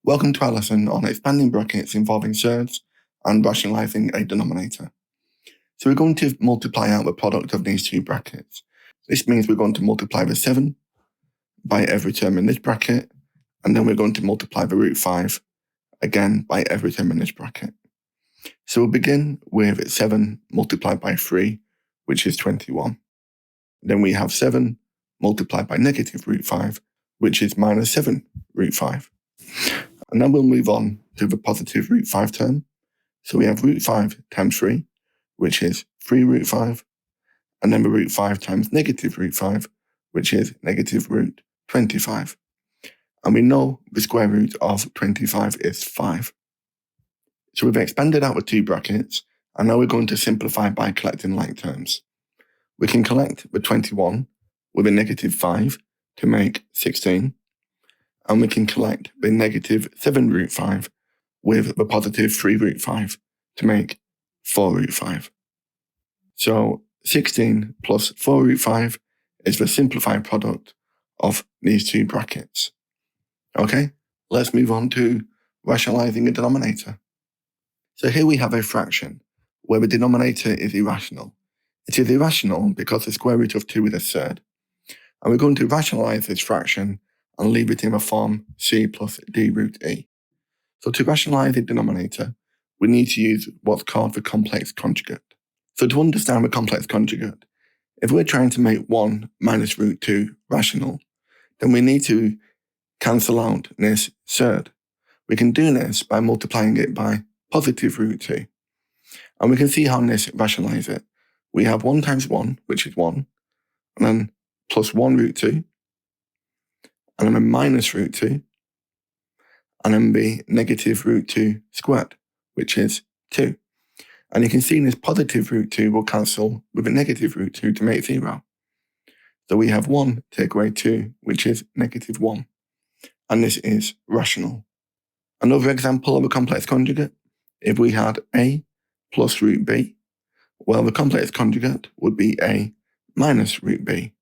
Welcome to our lesson on expanding brackets involving surds and rationalizing a denominator. So we're going to multiply out the product of these two brackets. This means we're going to multiply the 7 by every term in this bracket, and then we're going to multiply the root 5 again by every term in this bracket. So we'll begin with 7 multiplied by 3, which is 21. Then we have 7 multiplied by negative root 5, which is minus 7 root 5. And then we'll move on to the positive root 5 term. So we have root 5 times 3, which is 3 root 5, and then the root 5 times negative root 5, which is negative root 25. And we know the square root of 25 is 5. So we've expanded out the two brackets, and now we're going to simplify by collecting like terms. We can collect the 21 with a negative 5 to make 16, and we can collect the negative 7 root 5 with the positive 3 root 5 to make 4 root 5. So 16 plus 4 root 5 is the simplified product of these two brackets. Okay, let's move on to rationalizing a denominator. So here we have a fraction where the denominator is irrational. It is irrational because the square root of 2 is a surd. And we're going to rationalize this fraction and leave it in the form c plus d root e. So to rationalize the denominator, we need to use what's called the complex conjugate. So to understand the complex conjugate, if we're trying to make 1 minus root 2 rational, then we need to cancel out this surd. We can do this by multiplying it by positive root 2. And we can see how this rationalize it. We have 1 times 1, which is 1, and then plus 1 root 2, and then a minus root 2, and then the negative root 2 squared, which is 2. And you can see this positive root 2 will cancel with a negative root 2 to make 0. So we have 1 take away 2, which is negative 1. And this is rational. Another example of a complex conjugate, if we had a plus root b, well, the complex conjugate would be a minus root b.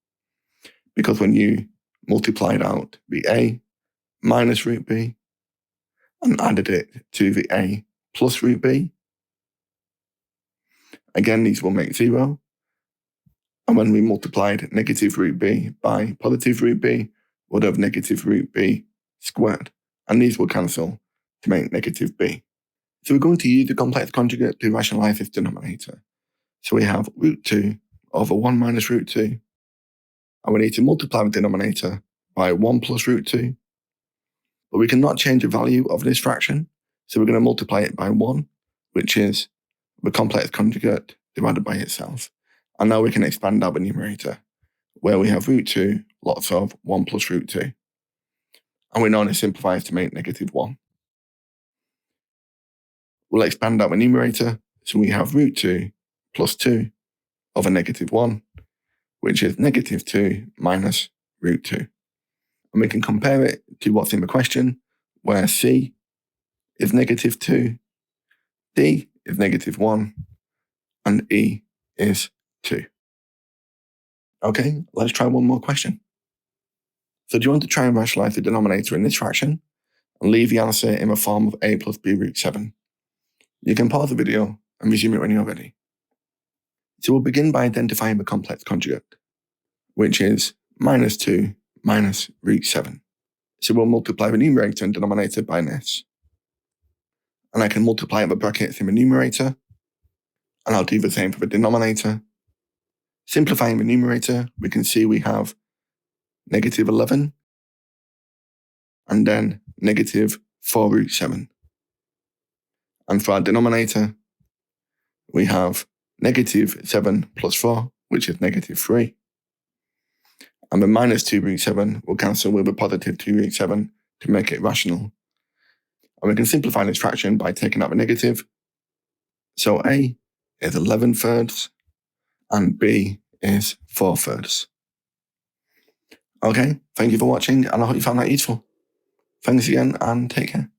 Because when you multiplied out the a minus root b and added it to the a plus root b, again, these will make 0. And when we multiplied negative root b by positive root b, we'll have negative root b squared. And these will cancel to make negative b. So we're going to use the complex conjugate to rationalize this denominator. So we have root 2 over 1 minus root 2. And we need to multiply the denominator by 1 plus root 2. But we cannot change the value of this fraction, so we're going to multiply it by 1, which is the complex conjugate divided by itself. And now we can expand out the numerator, where we have root 2 lots of 1 plus root 2. And we know this simplifies to make negative 1. We'll expand out the numerator, so we have root 2 plus 2 over negative 1, which is negative 2 minus root 2. And we can compare it to what's in the question, where c is negative 2, d is negative 1, and e is 2. Okay, let's try one more question. So do you want to try and rationalize the denominator in this fraction and leave the answer in the form of a plus b root 7? You can pause the video and resume it when you're ready. So we'll begin by identifying the complex conjugate, which is minus 2 minus root 7. So we'll multiply the numerator and denominator by this. And I can multiply the brackets in the numerator, and I'll do the same for the denominator. Simplifying the numerator, we can see we have negative 11, and then negative 4 root 7. And for our denominator, we have negative 7 plus 4, which is negative 3. And the minus 2 root 7 will cancel with a positive 2 root 7 to make it rational. And we can simplify this fraction by taking out the negative. So a is 11 thirds, and b is 4 thirds. Okay, thank you for watching, and I hope you found that useful. Thanks again, and take care.